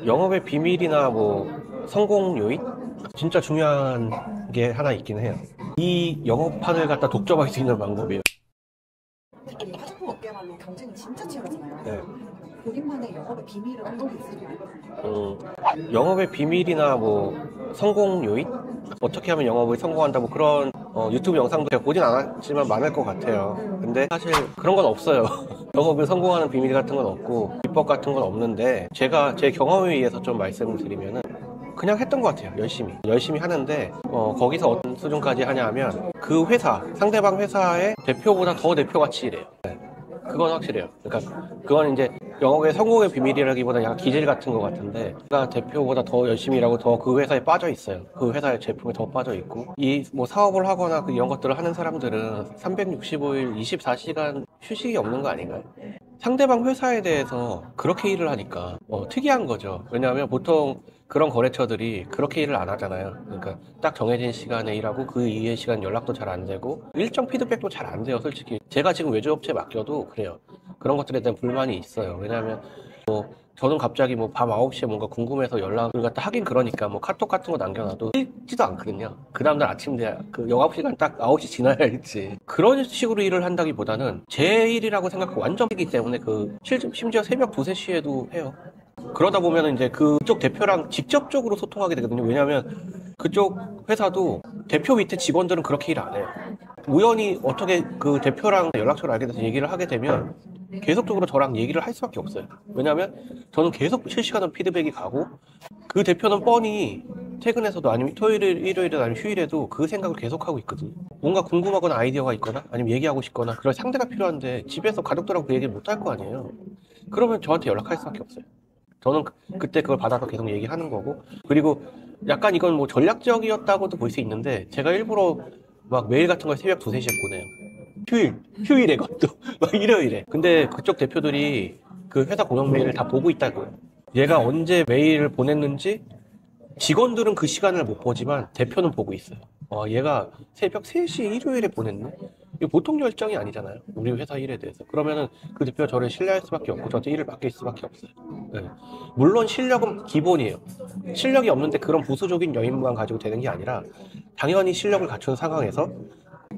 영업의 비밀이나 뭐 성공 요인? 진짜 중요한 게 하나 있긴 해요. 이 영업판을 갖다 독점할 수 있는 방법이에요. 특히 화장품 업계야말로 경쟁이 진짜 치열하잖아요. 네. 본인만의 영업의 비밀은 어떤 게 있을까요? 영업의 비밀이나 뭐 성공 요인? 어떻게 하면 영업을 성공한다 뭐 그런 유튜브 영상도 제가 보진 않았지만 많을 것 같아요. 근데 사실 그런 건 없어요. 영업을 성공하는 비밀 같은 건 없고 비법 같은 건 없는데 제가 제 경험에 의해서 좀 말씀을 드리면은 그냥 했던 것 같아요. 열심히 하는데 거기서 어떤 수준까지 하냐 하면 그 회사 상대방 회사의 대표보다 더 대표같이 일해요. 네. 그건 확실해요. 그러니까 그건 이제 영업의 성공의 비밀이라기보다 약간 기질 같은 것 같은데 내가 대표보다 더 열심히 일하고 더 그 회사에 빠져 있어요. 그 회사의 제품에 더 빠져 있고 이 뭐 사업을 하거나 이런 것들을 하는 사람들은 365일 24시간 휴식이 없는 거 아닌가요? 상대방 회사에 대해서 그렇게 일을 하니까 특이한 거죠. 왜냐하면 보통 그런 거래처들이 그렇게 일을 안 하잖아요. 그러니까 딱 정해진 시간에 일하고 그 이외의 시간 연락도 잘 안 되고 일정 피드백도 잘 안 돼요. 솔직히 제가 지금 외주업체 맡겨도 그래요. 그런 것들에 대한 불만이 있어요. 왜냐하면 저는 갑자기 뭐 밤 9시에 뭔가 궁금해서 연락을 갖다 하긴 그러니까 뭐 카톡 같은 거 남겨놔도 읽지도 않거든요. 그 다음날 아침 돼 그 영업시간 딱 9시 지나야 읽지. 그런 식으로 일을 한다기보다는 제 일이라고 생각하고 완전 이기 때문에 심지어 새벽 2, 3시에도 해요. 그러다 보면 이제 그쪽 대표랑 직접적으로 소통하게 되거든요. 왜냐하면 그쪽 회사도 대표 밑에 직원들은 그렇게 일 안 해요. 우연히 어떻게 그 대표랑 연락처를 알게 돼서 얘기를 하게 되면 계속적으로 저랑 얘기를 할 수밖에 없어요. 왜냐하면 저는 계속 실시간으로 피드백이 가고 그 대표는 뻔히 퇴근해서도 아니면 토요일, 일요일은 아니면 휴일에도 그 생각을 계속하고 있거든요. 뭔가 궁금하거나 아이디어가 있거나 아니면 얘기하고 싶거나 그런 상대가 필요한데 집에서 가족들하고 그 얘기를 못 할 거 아니에요. 그러면 저한테 연락할 수밖에 없어요. 저는 그때 그걸 받아서 계속 얘기하는 거고 그리고 약간 이건 뭐 전략적이었다고도 볼 수 있는데 제가 일부러 막 메일 같은 걸 새벽 2, 3시에 보내요. 휴일에 그것도 막 일요일에. 근데 그쪽 대표들이 그 회사 공용 메일을 다 보고 있다고요. 얘가 언제 메일을 보냈는지 직원들은 그 시간을 못 보지만 대표는 보고 있어요. 얘가 새벽 3시 일요일에 보냈네? 이거 보통 열정이 아니잖아요. 우리 회사 일에 대해서. 그러면은 그 대표가 저를 신뢰할 수밖에 없고 저한테 일을 맡길 수밖에 없어요. 네. 물론 실력은 기본이에요. 실력이 없는데 그런 부수적인 여인만 가지고 되는 게 아니라 당연히 실력을 갖춘 상황에서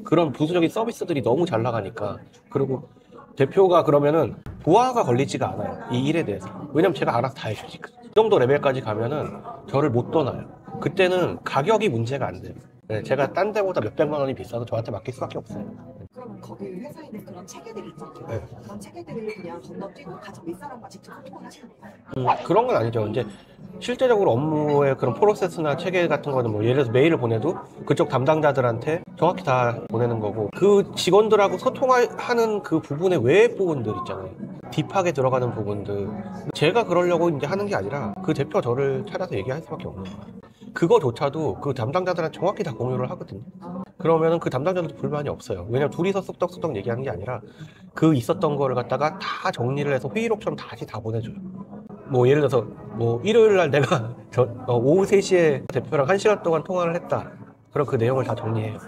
그런 부수적인 서비스들이 너무 잘 나가니까 그리고 대표가 그러면은 부하가 걸리지가 않아요. 이 일에 대해서. 왜냐면 제가 알아서 다 해주니까. 이 정도 레벨까지 가면은 저를 못 떠나요. 그때는 가격이 문제가 안 돼요. 네, 제가 딴 데보다 몇백만 원이 비싸도 저한테 맡길 수밖에 없어요. 그러면 거기 회사에 있는 그런 체계들이 있잖아요. 네. 그런 체계들을 그냥 건너뛰고 가장 윗사람과 직접 소통을 하시는 거예요. 그런 건 아니죠. 이제 실제적으로 업무의 그런 프로세스나 체계 같은 거는 뭐 예를 들어서 메일을 보내도 그쪽 담당자들한테 정확히 다 보내는 거고 그 직원들하고 소통하는 그 부분의 외의 부분들 있잖아요. 딥하게 들어가는 부분들 제가 그러려고 이제 하는 게 아니라 그 대표가 저를 찾아서 얘기할 수밖에 없는 거예요. 그거조차도 그 담당자들한테 정확히 다 공유를 하거든요. 그러면은 그 담당자들도 불만이 없어요. 왜냐면 둘이서 쏙떡쏙떡 얘기하는 게 아니라 그 있었던 거를 갖다가 다 정리를 해서 회의록처럼 다시 다 보내줘요. 뭐 예를 들어서 뭐 일요일 날 내가 오후 3시에 대표랑 1시간 동안 통화를 했다. 그럼 그 내용을 다 정리해요.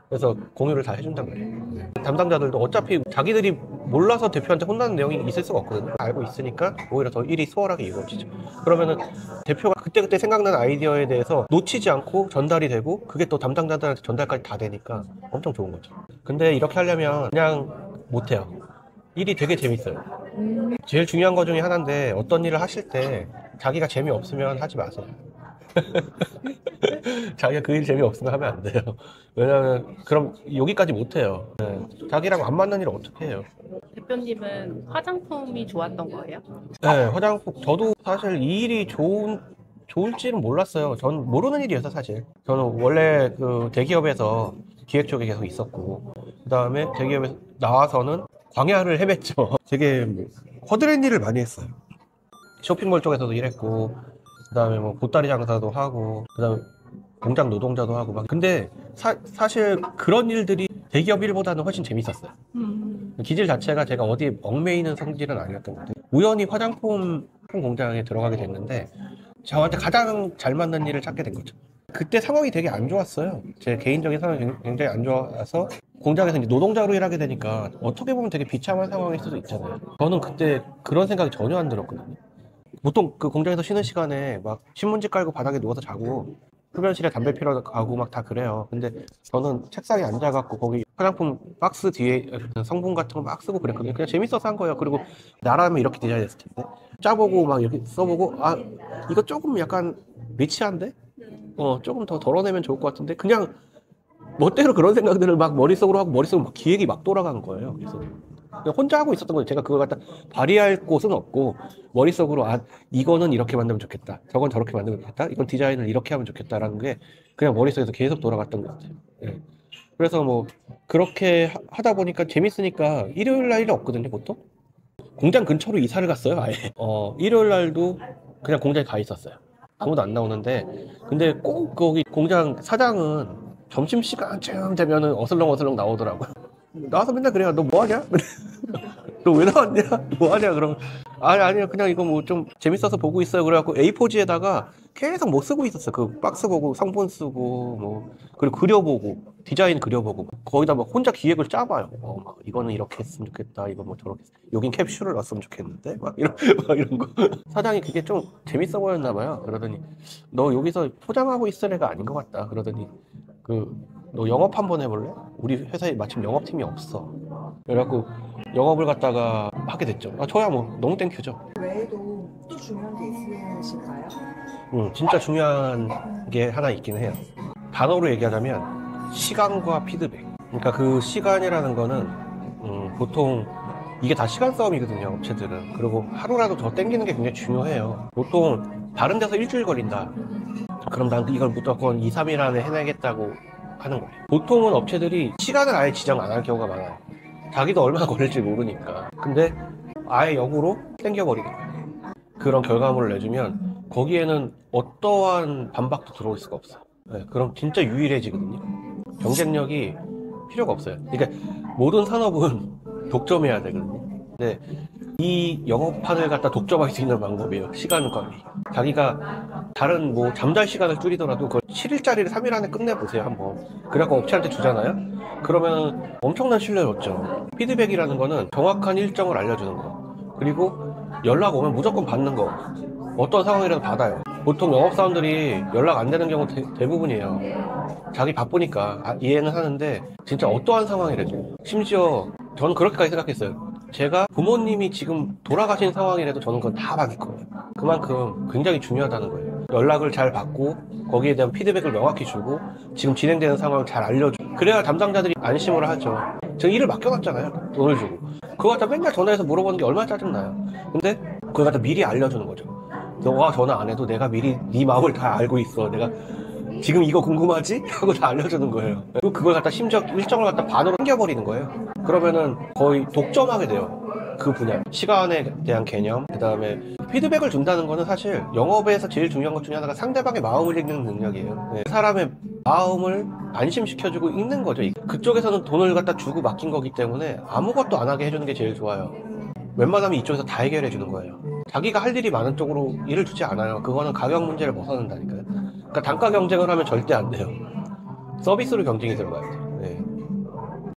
그래서 공유를 다 해준단 말이에요. 담당자들도 어차피 자기들이 몰라서 대표한테 혼나는 내용이 있을 수가 없거든요. 알고 있으니까 오히려 더 일이 수월하게 이루어지죠. 그러면은 대표가 그때그때 생각나는 아이디어에 대해서 놓치지 않고 전달이 되고 그게 또 담당자들한테 전달까지 다 되니까 엄청 좋은 거죠. 근데 이렇게 하려면 그냥 못해요. 일이 되게 재밌어요. 제일 중요한 것 중에 하나인데 어떤 일을 하실 때 자기가 재미없으면 하지 마세요. 자기가 그 일 재미없으면 하면 안 돼요. 왜냐면 그럼 여기까지 못해요. 네. 자기랑 안 맞는 일을 어떻게 해요? 대표님은 화장품이 좋았던 거예요? 네, 화장품 저도 사실 이 일이 좋을지는 몰랐어요. 전 모르는 일이어서 사실. 저는 원래 그 대기업에서 기획 쪽에 계속 있었고 그 다음에 대기업에서 나와서는 광야를 헤맸죠. 되게 뭐 허드렛 일을 많이 했어요. 쇼핑몰 쪽에서도 일했고 그 다음에 뭐 보따리 장사도 하고 그 다음에 공장 노동자도 하고 막 근데 사실 그런 일들이 대기업 일보다는 훨씬 재밌었어요. 기질 자체가 제가 어디에 얽매이는 성질은 아니었던 것 같아요. 우연히 화장품 공장에 들어가게 됐는데 저한테 가장 잘 맞는 일을 찾게 된 거죠. 그때 상황이 되게 안 좋았어요. 제 개인적인 상황이 굉장히 안 좋아서 공장에서 이제 노동자로 일하게 되니까 어떻게 보면 되게 비참한 상황일 수도 있잖아요. 저는 그때 그런 생각이 전혀 안 들었거든요. 보통 그 공장에서 쉬는 시간에 막 신문지 깔고 바닥에 누워서 자고 흡연실에 담배 피러 가고 막 다 그래요. 근데 저는 책상에 앉아갖고 거기 화장품 박스 뒤에 성분 같은 거 막 쓰고 그랬거든요. 그냥 재밌어서 한 거예요. 그리고 나라면 이렇게 디자인했을 텐데 짜보고 막 이렇게 써보고 아 이거 조금 약간 리치한데? 조금 더 덜어내면 좋을 것 같은데 그냥 멋대로 그런 생각들을 막 머릿속으로 하고 머릿속으로 막 기획이 막 돌아간 거예요. 그래서 그냥 혼자 하고 있었던 거예요. 제가 그걸 갖다 발휘할 곳은 없고 머릿속으로 아 이거는 이렇게 만들면 좋겠다. 저건 저렇게 만들면 좋겠다. 이건 디자인을 이렇게 하면 좋겠다라는 게 그냥 머릿속에서 계속 돌아갔던 것 같아요. 예. 그래서 뭐 그렇게 하다 보니까 재밌으니까 일요일 날 일이 없거든요, 보통. 공장 근처로 이사를 갔어요, 아예. 일요일 날도 그냥 공장에 가 있었어요. 아무도 안 나오는데 근데 꼭 거기 공장 사장은 점심시간쯤 되면은 어슬렁어슬렁 나오더라고요. 나와서 맨날 그래요. 너 뭐 하냐? 너 왜 나왔냐? 뭐 하냐? 그러면 아니요 그냥 이거 뭐 좀 재밌어서 보고 있어요. 그래갖고 A4지에다가 계속 뭐 쓰고 있었어요. 그 박스 보고 성분 쓰고 뭐 그리고 그려보고 디자인 그려보고 거기다 막 혼자 기획을 짜봐요. 막 이거는 이렇게 했으면 좋겠다. 이거 뭐 저렇게 여긴 캡슐을 넣었으면 좋겠는데 막 이런 거. 사장이 그게 좀 재밌어 보였나 봐요. 그러더니 너 여기서 포장하고 있을 애가 아닌 것 같다. 그러더니 너 영업 한번 해볼래? 우리 회사에 마침 영업팀이 없어. 그래갖고 영업을 갖다가 하게 됐죠. 저야 뭐 너무 땡큐죠. 외에도 또 중요한 게 있으실까요? 진짜 중요한 게 하나 있긴 해요. 단어로 얘기하자면 시간과 피드백. 그러니까 그 시간이라는 거는 보통 이게 다 시간 싸움이거든요, 업체들은. 그리고 하루라도 더 땡기는 게 굉장히 중요해요. 보통 다른 데서 일주일 걸린다. 그럼 난 이걸 무조건 2, 3일 안에 해내겠다고 하는 거예요. 보통은 업체들이 시간을 아예 지정 안 할 경우가 많아요. 자기도 얼마나 걸릴지 모르니까. 근데 아예 역으로 땡겨버리는 거예요. 그런 결과물을 내주면 거기에는 어떠한 반박도 들어올 수가 없어요. 네, 그럼 진짜 유일해지거든요. 경쟁력이 필요가 없어요. 그러니까 모든 산업은 독점해야 되거든요. 근데 이 영업판을 갖다 독점할 수 있는 방법이에요. 시간 관리. 자기가 다른 뭐 잠잘 시간을 줄이더라도 그걸 7일짜리를 3일 안에 끝내보세요, 한번. 그래갖고 업체한테 주잖아요? 그러면 엄청난 신뢰를 얻죠. 피드백이라는 거는 정확한 일정을 알려주는 거. 그리고 연락 오면 무조건 받는 거. 어떤 상황이라도 받아요. 보통 영업사원들이 연락 안 되는 경우 대부분이에요. 자기 바쁘니까 이해는 하는데 진짜 어떠한 상황이라도. 심지어 저는 그렇게까지 생각했어요. 제가 부모님이 지금 돌아가신 상황이라도 저는 그건 다 받을 거예요. 그만큼 굉장히 중요하다는 거예요. 연락을 잘 받고 거기에 대한 피드백을 명확히 주고 지금 진행되는 상황을 잘 알려주고 그래야 담당자들이 안심을 하죠. 제가 일을 맡겨놨잖아요. 돈을 주고. 그거 갖다 맨날 전화해서 물어보는 게 얼마나 짜증나요. 근데 그거 갖다 미리 알려주는 거죠. 너가 전화 안 해도 내가 미리 네 마음을 다 알고 있어. 내가 지금 이거 궁금하지? 하고 다 알려주는 거예요. 그리고 그걸 갖다 심지어 일정을 갖다 반으로 당겨버리는 거예요. 그러면은 거의 독점하게 돼요. 그 분야. 시간에 대한 개념, 그 다음에 피드백을 준다는 거는 사실 영업에서 제일 중요한 것 중에 하나가 상대방의 마음을 읽는 능력이에요. 네. 사람의 마음을 안심시켜주고 읽는 거죠. 그쪽에서는 돈을 갖다 주고 맡긴 거기 때문에 아무것도 안 하게 해주는 게 제일 좋아요. 웬만하면 이쪽에서 다 해결해 주는 거예요. 자기가 할 일이 많은 쪽으로 일을 주지 않아요. 그거는 가격 문제를 벗어난다니까요. 그러니까 단가 경쟁을 하면 절대 안 돼요. 서비스로 경쟁이 들어가야 돼요.